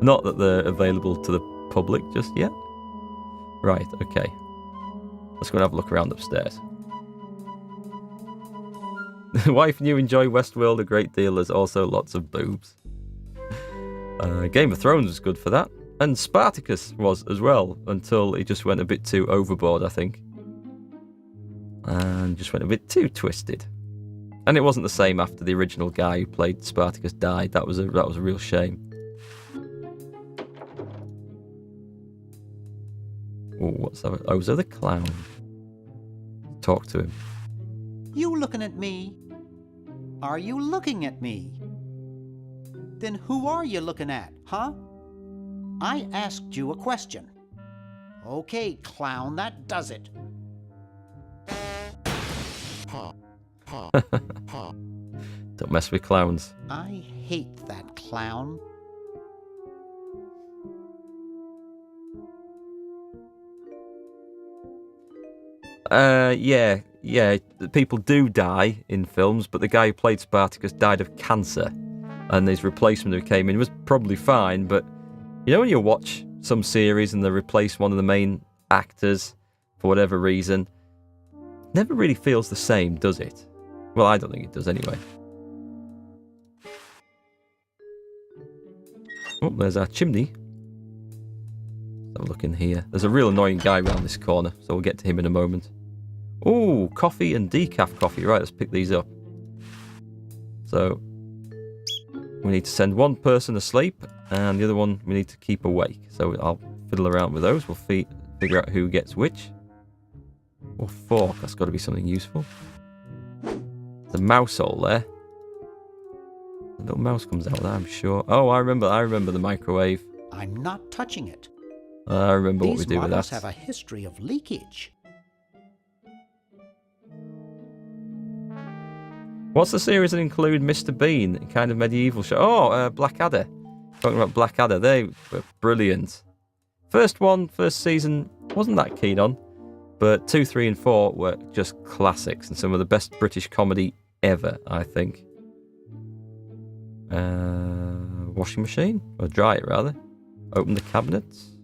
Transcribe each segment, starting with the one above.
Not that they're available to the public just yet. Right, okay. Let's go and have a look around upstairs. Wife and you enjoy Westworld a great deal. There's also lots of boobs. Game of Thrones was good for that. And Spartacus was as well, until he just went a bit too overboard, I think. And just went a bit too twisted. And it wasn't the same after the original guy who played Spartacus died. That was a real shame. Oh, what's that? Oh, was that the clown? Talk to him. You looking at me? Are you looking at me? Then who are you looking at, huh? I asked you a question. Okay, clown, that does it. Don't mess with clowns. I hate that clown. Yeah. People do die in films, but the guy who played Spartacus died of cancer. And his replacement who came in was probably fine, but you know when you watch some series and they replace one of the main actors for whatever reason, it never really feels the same, does it? Well, I don't think it does anyway. Oh, there's our chimney. Let's have a look in here. There's a real annoying guy around this corner, so we'll get to him in a moment. Oh, coffee and decaf coffee. Right, let's pick these up. So we need to send one person asleep, and the other one we need to keep awake. So I'll fiddle around with those. We'll figure out who gets which. Or fork, that's got to be something useful. There's a mouse hole there. A little mouse comes out there, I'm sure. Oh, I remember the microwave. I'm not touching it. I remember what we do with that. These models have a history of leakage. What's the series that include Mr. Bean, a kind of medieval show? Oh, Blackadder. Talking about Blackadder, they were brilliant. First season, wasn't that keen on, but 2, 3, and 4 were just classics and some of the best British comedy ever, I think. Washing machine? Or dryer, rather. Open the cabinets.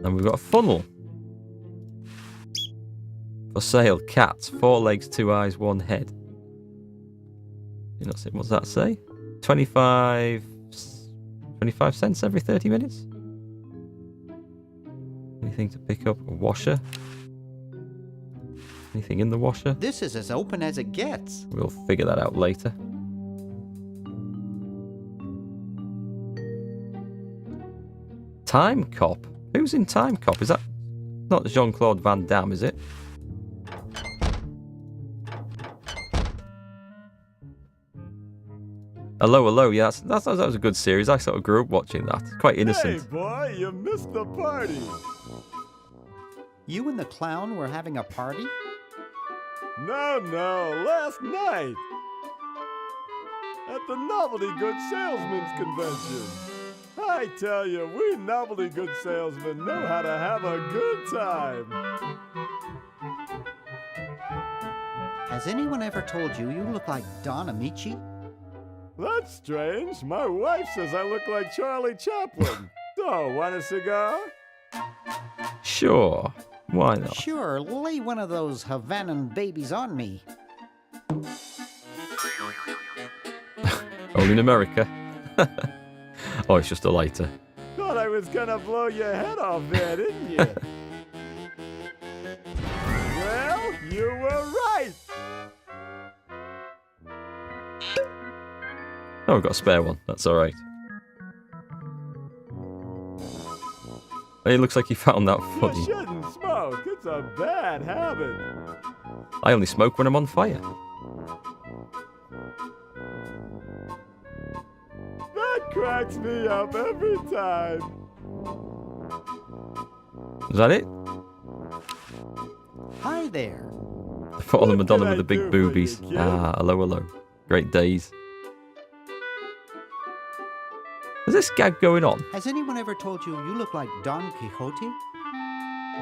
And we've got a funnel. For sale, cats, 4 legs, 2 eyes, 1 head. You're not saying, what's that say? 25 cents every 30 minutes? Anything to pick up? A washer? Anything in the washer? This is as open as it gets. We'll figure that out later. Time Cop? Who's in Time Cop? Is that not Jean-Claude Van Damme, is it? Hello, yeah, that was a good series. I sort of grew up watching that. Quite innocent. Hey, boy, you missed the party. You and the clown were having a party? No, last night. At the Novelty Good Salesman's Convention. I tell you, we novelty good salesmen know how to have a good time. Has anyone ever told you look like Don Amici? That's strange. My wife says I look like Charlie Chaplin. So, want a cigar? Sure. Why not? Sure, lay one of those Havanan babies on me. Only in America. Oh, it's just a lighter. Thought I was gonna blow your head off there, didn't you? Well, you were right. Oh, we've got a spare one. That's alright. It looks like you found that funny. You shouldn't smoke. It's a bad habit. I only smoke when I'm on fire. That cracks me up every time. Is that it? Hi there. I thought of the What Madonna can with I the big do for boobies. you, kid? Hello. Great days. Is this gag going on? Has anyone ever told you look like Don Quixote?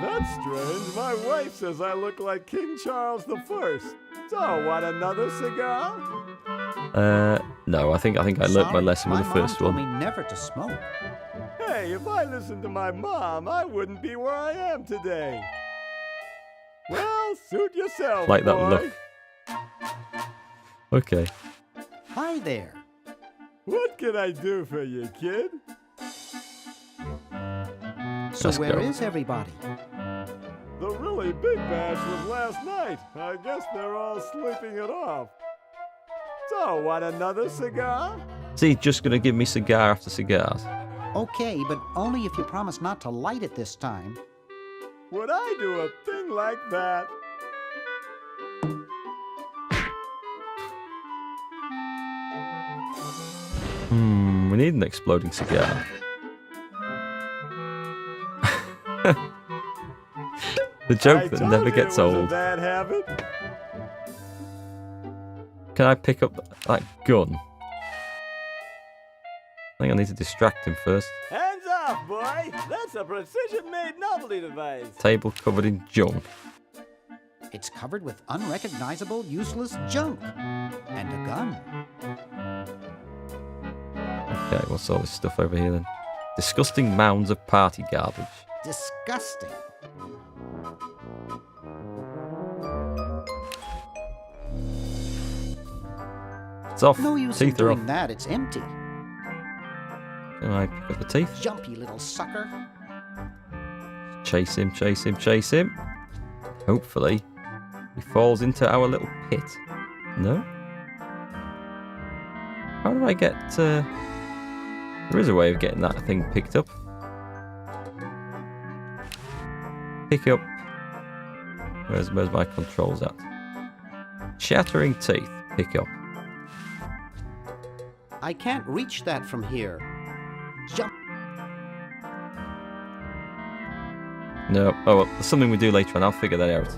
That's strange. My wife says I look like King Charles I. So, want another cigar? No, I think I learnt my lesson with the first My mom one. told me never to smoke. Hey, if I listened to my mom, I wouldn't be where I am today. Well, suit yourself, Like that boy. look. Okay. Hi there. What can I do for you, kid? So Let's where go. is everybody? The really big bash was last night. I guess they're all sleeping it off. So, want another cigar? Is he just going to give me cigar after cigars? Okay, but only if you promise not to light it this time. Would I do a thing like that? We need an exploding cigar. The joke that never gets It was old. a bad habit. Can I pick up that gun? I think I need to distract him first. Hands off, boy! That's a precision-made novelty device. Table covered in junk. It's covered with unrecognizable, useless junk. And a gun. Okay, what's all this stuff over here then? Disgusting mounds of party garbage. Disgusting. It's off. No use in Teeth are off. doing that, it's empty. Can I pick up the teeth? Jumpy little sucker. Chase him, chase him, chase him. Hopefully, he falls into our little pit. No? How do I get... There is a way of getting that thing picked up. Pick up... Where's my controls at? Shattering teeth. Pick up. I can't reach that from here. Jump. No. Oh, well, there's something we do later on. I'll figure that out.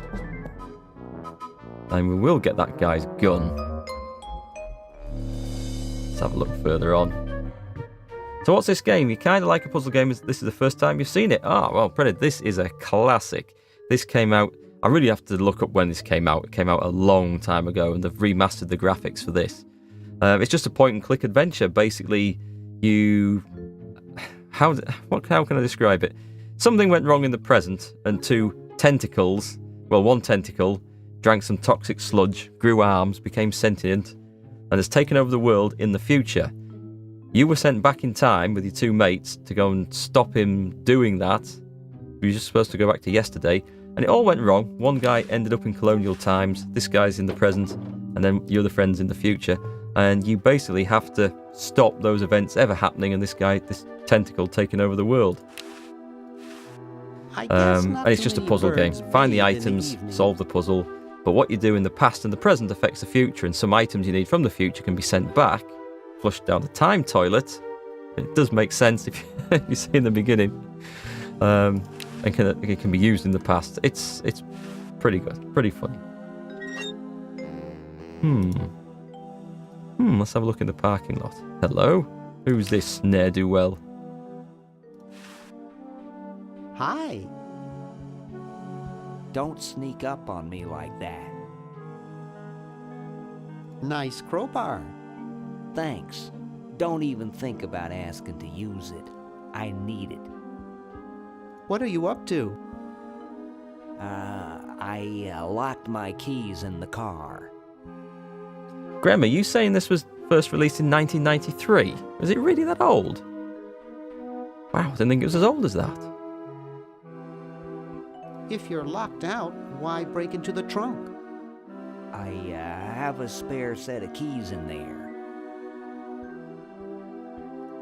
And we will get that guy's gun. Let's have a look further on. So what's this game? You kind of like a puzzle game. This is the first time you've seen it. Ah, well, Predator, this is a classic. This came out... I really have to look up when this came out. It came out a long time ago, and they've remastered the graphics for this. It's just a point-and-click adventure. Basically, you... How can I describe it? Something went wrong in the present, and two tentacles... Well, one tentacle drank some toxic sludge, grew arms, became sentient, and has taken over the world in the future. You were sent back in time with your two mates to go and stop him doing that. You were just supposed to go back to yesterday, and it all went wrong. One guy ended up in colonial times, this guy's in the present, and then your other friend's in the future. And you basically have to stop those events ever happening and this tentacle taking over the world. And it's just a puzzle game. Find the items, solve the puzzle, but what you do in the past and the present affects the future, and some items you need from the future can be sent back, flushed down the time toilet. It does make sense if you see in the beginning. And it can be used in the past. It's pretty good, pretty funny. Let's have a look in the parking lot. Hello? Who's this ne'er-do-well? Hi. Don't sneak up on me like that. Nice crowbar. Thanks. Don't even think about asking to use it. I need it. What are you up to? I locked my keys in the car. Graham, are you saying this was first released in 1993? Was it really that old? Wow, I didn't think it was as old as that. If you're locked out, why break into the trunk? I have a spare set of keys in there.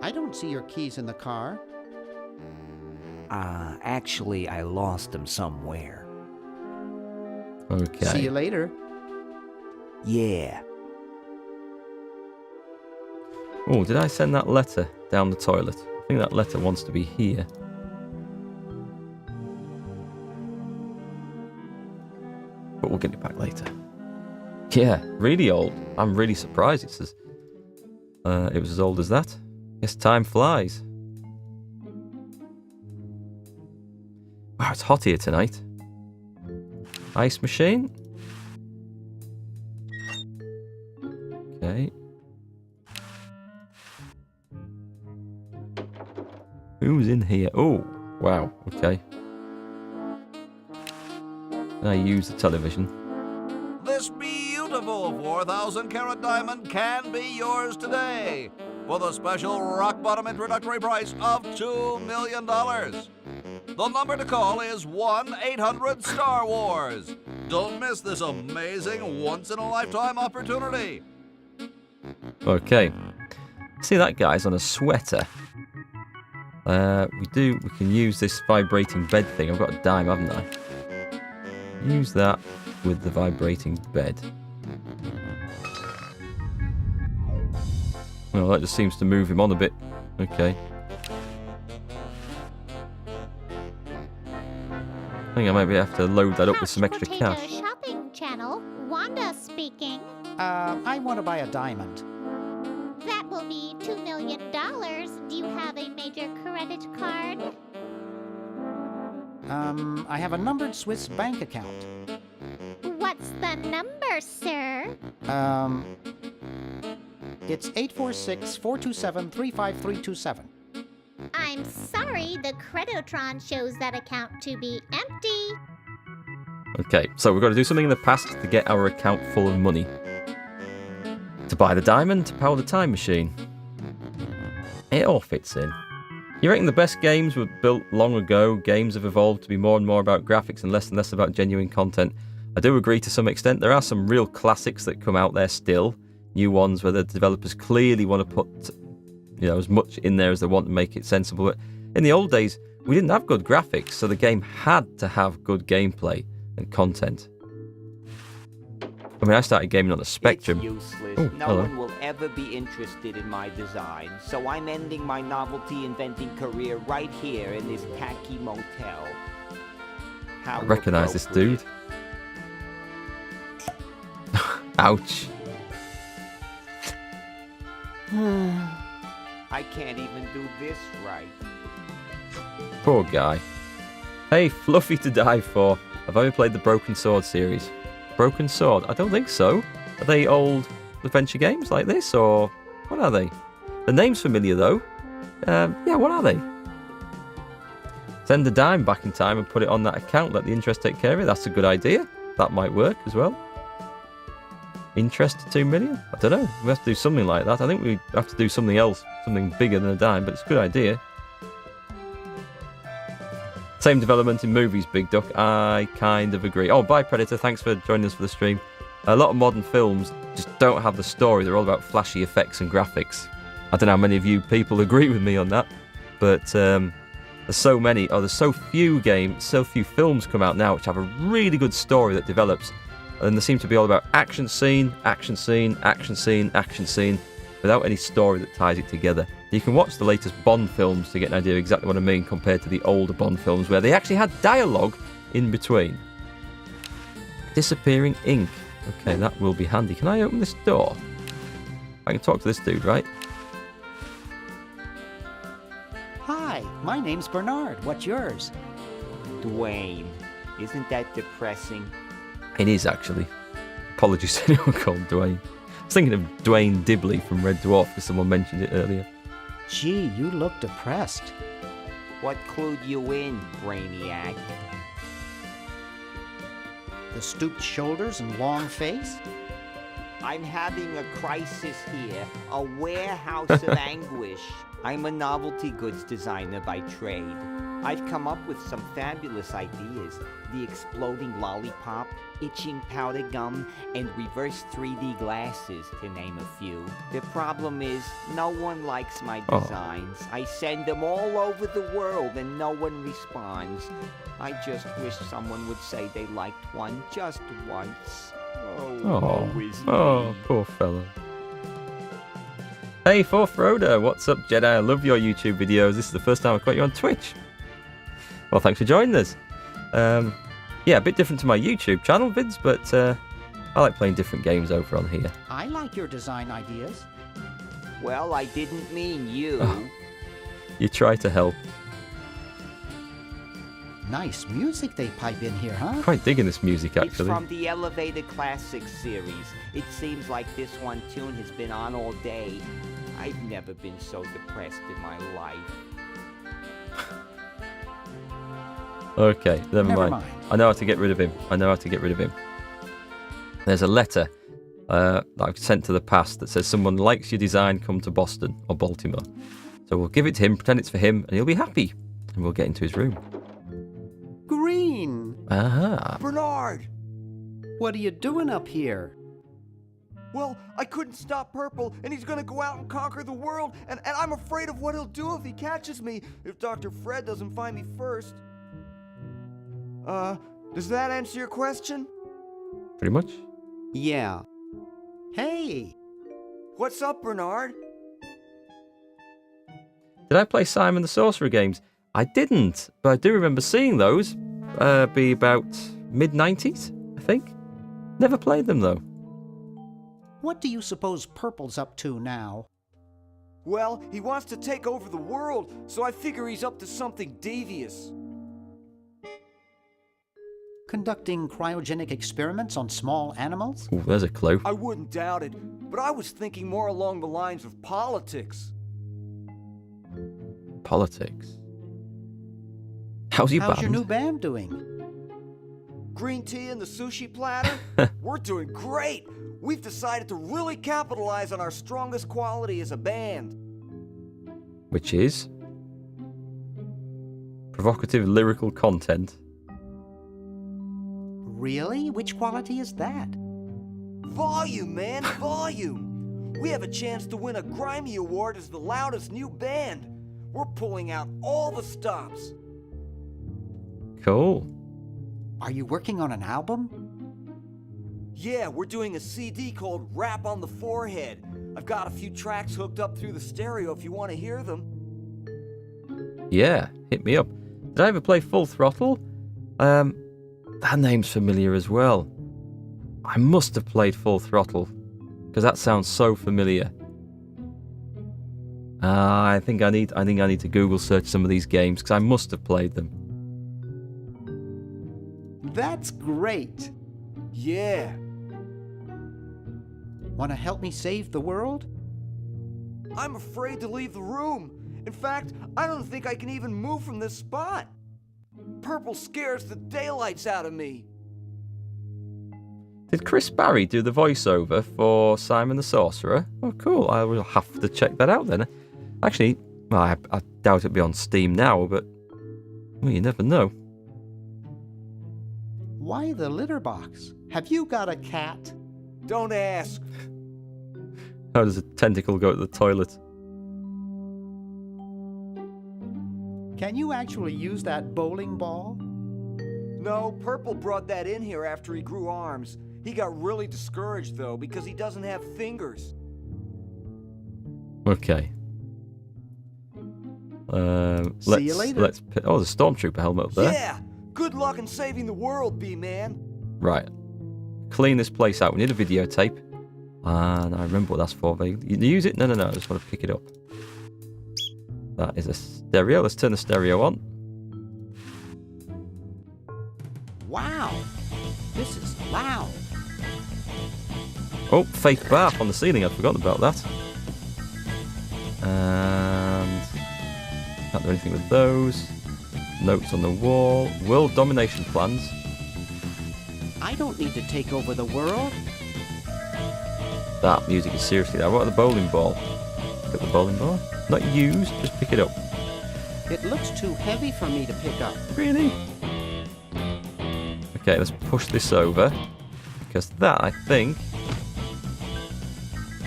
I don't see your keys in the car. Actually, I lost them somewhere. Okay. See you later. Yeah. Oh, did I send that letter down the toilet? I think that letter wants to be here. But we'll get it back later. Yeah, really old. I'm really surprised it was as old as that. Yes, time flies. Wow, it's hot here tonight. Ice machine. Okay. Who's in here? Oh, wow. Okay. I use the television. This beautiful 4,000 carat diamond can be yours today for the special rock bottom introductory price of $2 million. The number to call is 1-800-STAR-WARS. Don't miss this amazing once-in-a-lifetime opportunity. Okay. See, that guy's on a sweater. We can use this vibrating bed thing. I've got a dime, haven't I? Use that with the vibrating bed. Well, that just seems to move him on a bit. Okay. I think I might have to load that up with some extra cash. Shopping channel, Wanda speaking. I want to buy a diamond. That will be $2 million. Do you have a major credit card? I have a numbered Swiss bank account. What's the number, sir? It's 846-427-35327. I'm sorry, the Creditron shows that account to be empty. Okay, so we've got to do something in the past to get our account full of money. To buy the diamond, to power the time machine. It all fits in. You reckon the best games were built long ago? Games have evolved to be more and more about graphics and less about genuine content. I do agree to some extent. There are some real classics that come out there still. New ones where the developers clearly want to put, as much in there as they want to make it sensible. But in the old days, we didn't have good graphics, so the game had to have good gameplay and content. I mean, I started gaming on the Spectrum. It's useless. Ooh, no hello. one will ever be interested in my design, so I'm ending my novelty inventing career right here in this tacky motel. How I recognise this dude. Ouch. I can't even do this right. Poor guy. Hey, Fluffy to die for. Have I ever played the Broken Sword series? Broken Sword? I don't think so. Are they old adventure games like this, or what are they? The name's familiar, though. Yeah, what are they? Send a dime back in time and put it on that account. Let the interest take care of it. That's a good idea. That might work as well. Interest to 2 million? I don't know. We have to do something like that. I think we have to do something else. Something bigger than a dime, but it's a good idea. Same development in movies, Big Duck. I kind of agree. Oh, bye, Predator. Thanks for joining us for the stream. A lot of modern films just don't have the story. They're all about flashy effects and graphics. I don't know how many of you people agree with me on that, but there's so many, there's so few films come out now which have a really good story that develops, and they seem to be all about action scene, action scene, action scene, action scene, without any story that ties it together. You can watch the latest Bond films to get an idea of exactly what I mean compared to the older Bond films where they actually had dialogue in between. Disappearing ink. Okay, that will be handy. Can I open this door? I can talk to this dude, right? Hi, my name's Bernard. What's yours? Dwayne. Isn't that depressing? It is, actually. Apologies to anyone called Dwayne. I was thinking of Dwayne Dibley from Red Dwarf because someone mentioned it earlier. Gee, you look depressed. What clued you in, Brainiac? The stooped shoulders and long face? I'm having a crisis here, a warehouse of anguish. I'm a novelty goods designer by trade. I've come up with some fabulous ideas. The exploding lollipop, itching powder gum, and reverse 3D glasses, to name a few. The problem is, no one likes my designs. I send them all over the world and no one responds. I just wish someone would say they liked one just once. Oh, poor fella. Hey, Fourth Roader, what's up, Jedi? I love your YouTube videos. This is the first time I've got you on Twitch. Well, thanks for joining us. Yeah, a bit different to my YouTube channel vids, but I like playing different games over on here. I like your design ideas. Well, I didn't mean you. Oh. You try to help. Nice music they pipe in here, huh? Quite digging this music, It's actually. from the Elevated Classics series. It seems like this one tune has been on all day. I've never been so depressed in my life. Okay, never Never mind. mind. I know how to get rid of him. I know how to get rid of him. There's a letter that I've sent to the past that says someone likes your design, come to Boston or Baltimore. So we'll give it to him, pretend it's for him, and he'll be happy. And we'll get into his room. Green, Aha. Bernard! what are you doing up here? Well, I couldn't stop Purple, and he's gonna go out and conquer the world, and I'm afraid of what he'll do if he catches me, if Dr. Fred doesn't find me first. Does that answer your question? Pretty much. Yeah. Hey, What's up, Bernard? Did I play Simon the Sorcerer games? I didn't, but I do remember seeing those. Be about mid-90s, I think. Never played them, though. what do you suppose Purple's up to now? Well, he wants to take over the world, so I figure he's up to something devious. Conducting cryogenic experiments on small animals? Ooh, there's a clue. I wouldn't doubt it, but I was thinking more along the lines of politics. Politics. How's your How's band? your new band doing? Green tea and the sushi platter? We're doing great! We've decided to really capitalize on our strongest quality as a band. Which is? Provocative lyrical content. Really? Which quality is that? Volume, man, volume! We have a chance to win a Grimy Award as the loudest new band. We're pulling out all the stops. Cool. Are you working on an album? Yeah, we're doing a CD called Rap on the Forehead. I've got a few tracks hooked up through the stereo if you want to hear them. Yeah, hit me up. Did I ever play Full Throttle? That name's familiar as well. I must have played Full Throttle, because that sounds so familiar. I think I need to Google search some of these games, because I must have played them. That's great. Yeah. Want to help me save the world? I'm afraid to leave the room. In fact, I don't think I can even move from this spot. Purple scares the daylights out of me. Did Chris Barry do the voiceover for Simon the Sorcerer? Oh, cool. I will have to check that out then. Actually, well, I doubt it'll be on Steam now, but well, you never know. Why the litter box? Have you got a cat? Don't ask. How does a tentacle go to the toilet? Can you actually use that bowling ball? No, Purple brought that in here after he grew arms. He got really discouraged, though, because he doesn't have fingers. Okay. See you later. Oh, there's a Stormtrooper helmet up there. Yeah! Good luck in saving the world, B-Man. Right. Clean this place out. We need a videotape. And I remember what that's for. You use it? No. I just want to pick it up. That is a stereo. Let's turn the stereo on. Wow, this is loud. Oh, fake bath on the ceiling. I'd forgotten about that. And can't do anything with those. Notes on the wall. World domination plans. I don't need to take over the world. That music is seriously there. What about the bowling ball? Pick the bowling ball. Not used. Just pick it up. It looks too heavy for me to pick up. Really? Okay, let's push this over. Because that, I think...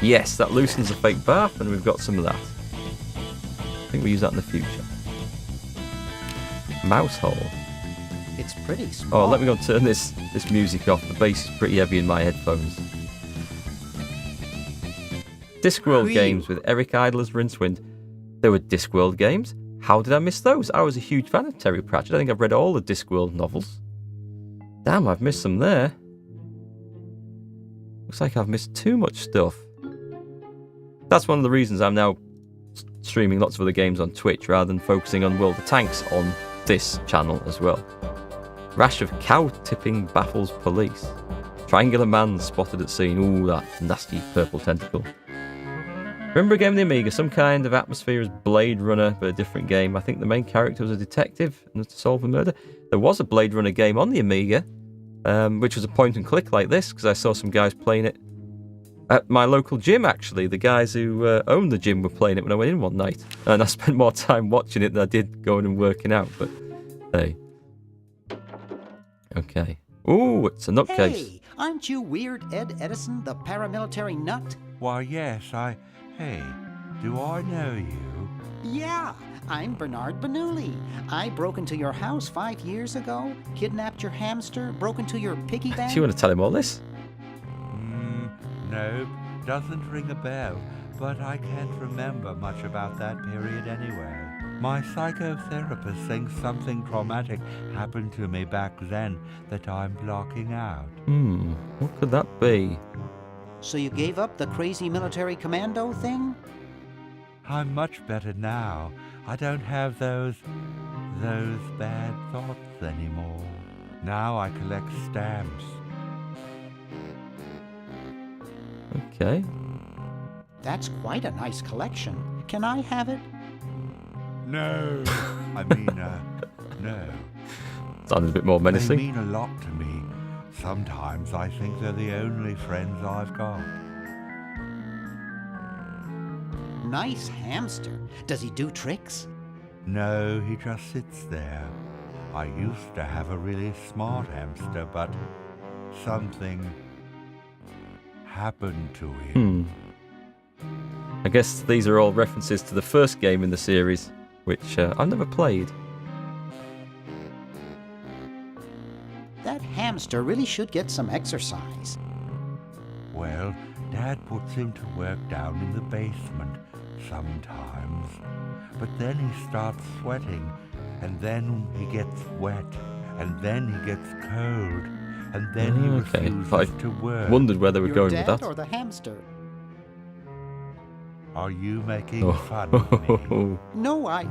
Yes, that loosens the fake bath, and we've got some of that. I think we'll use that in the future. Mouse hole. It's pretty small. Oh, let me go and turn this music off. The bass is pretty heavy in my headphones. Discworld Cream. games with Eric Idle as Rincewind. There were Discworld games. How did I miss those? I was a huge fan of Terry Pratchett. I think I've read all the Discworld novels. Damn, I've missed some there. Looks like I've missed too much stuff. That's one of the reasons I'm now streaming lots of other games on Twitch rather than focusing on World of Tanks on this channel as well. Rash of cow tipping baffles police. Triangular man spotted at scene. Ooh, that nasty purple tentacle. Remember a game on the Amiga, some kind of atmosphere as Blade Runner, but a different game. I think the main character was a detective and had to solve a murder. There was a Blade Runner game on the Amiga, which was a point and click like this, because I saw some guys playing it at my local gym, actually. The guys who owned the gym were playing it when I went in one night. And I spent more time watching it than I did going and working out, but hey. Okay. Ooh, it's a nutcase. Hey, aren't you Weird Ed Edison, the paramilitary nut? Why, yes, Hey, do I know you? Yeah, I'm Bernard Bernoulli. I broke into your house 5 years ago, kidnapped your hamster, broke into your piggy bank. Do you want to tell him all this? Nope, doesn't ring a bell, but I can't remember much about that period anyway. My psychotherapist thinks something traumatic happened to me back then that I'm blocking out. What could that be? So you gave up the crazy military commando thing? I'm much better now. I don't have those bad thoughts anymore. Now I collect stamps. Okay. That's quite a nice collection. Can I have it? No, I mean, no. Sounded a bit more They menacing. mean a lot to me. Sometimes I think they're the only friends I've got. Nice hamster. Does he do tricks? No, he just sits there. I used to have a really smart hamster, but something happened to him. I guess these are all references to the first game in the series, which I've never played. That hamster really should get some exercise. Well, Dad puts him to work down in the basement sometimes. But then he starts sweating, and then he gets wet, and then he gets cold, and then he refuses to work. Wondered where they were Your going dad with that. or the hamster? Are you making fun of me? No, I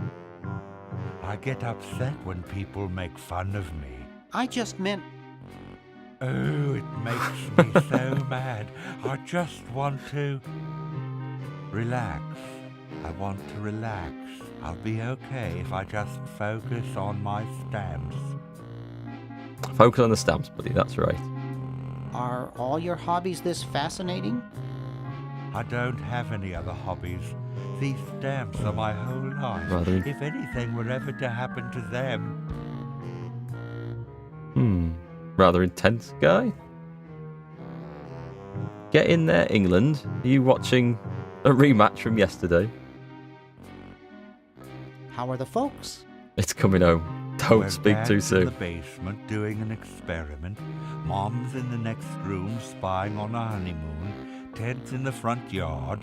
get upset when people make fun of me. I just meant... Oh, it makes me so mad. I just want to relax. I want to relax. I'll be okay if I just focus on my stamps. Focus on the stamps, buddy, that's right. Are all your hobbies this fascinating? I don't have any other hobbies. These stamps are my whole life. Rather- If anything were ever to happen to them... Rather intense guy. Get in there, England. Are you watching a rematch from yesterday? How are the folks? It's coming home. Don't We're speak Dad's too in soon. the basement doing an experiment. Mom's in the next room spying on a honeymoon. Ted's in the front yard.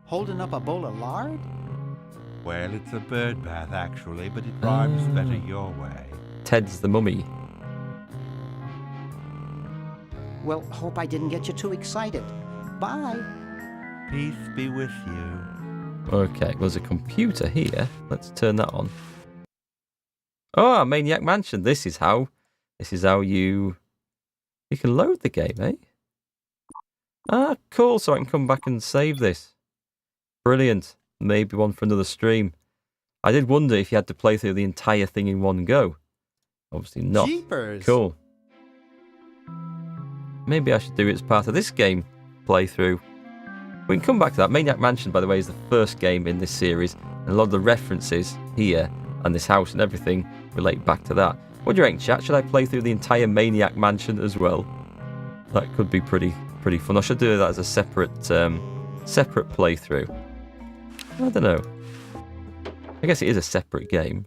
Holding up a bowl of lard? Well, it's a bird bath actually, but it rhymes better your way. Ted's the mummy. Well, hope I didn't get you too excited. Bye. Peace be with you. Okay, there's a computer here. Let's turn that on. Oh, Maniac Mansion. This is how you can load the game, eh? Ah, cool. So I can come back and save this. Brilliant. Maybe one for another stream. I did wonder if you had to play through the entire thing in one go. Obviously not. Jeepers. Cool. Maybe I should do it as part of this game playthrough. We can come back to that. Maniac Mansion, by the way, is the first game in this series, and a lot of the references here and this house and everything relate back to that. What do you reckon, chat? Should I play through the entire Maniac Mansion as well? That could be pretty fun. I should do that as a separate playthrough. I don't know. I guess it is a separate game.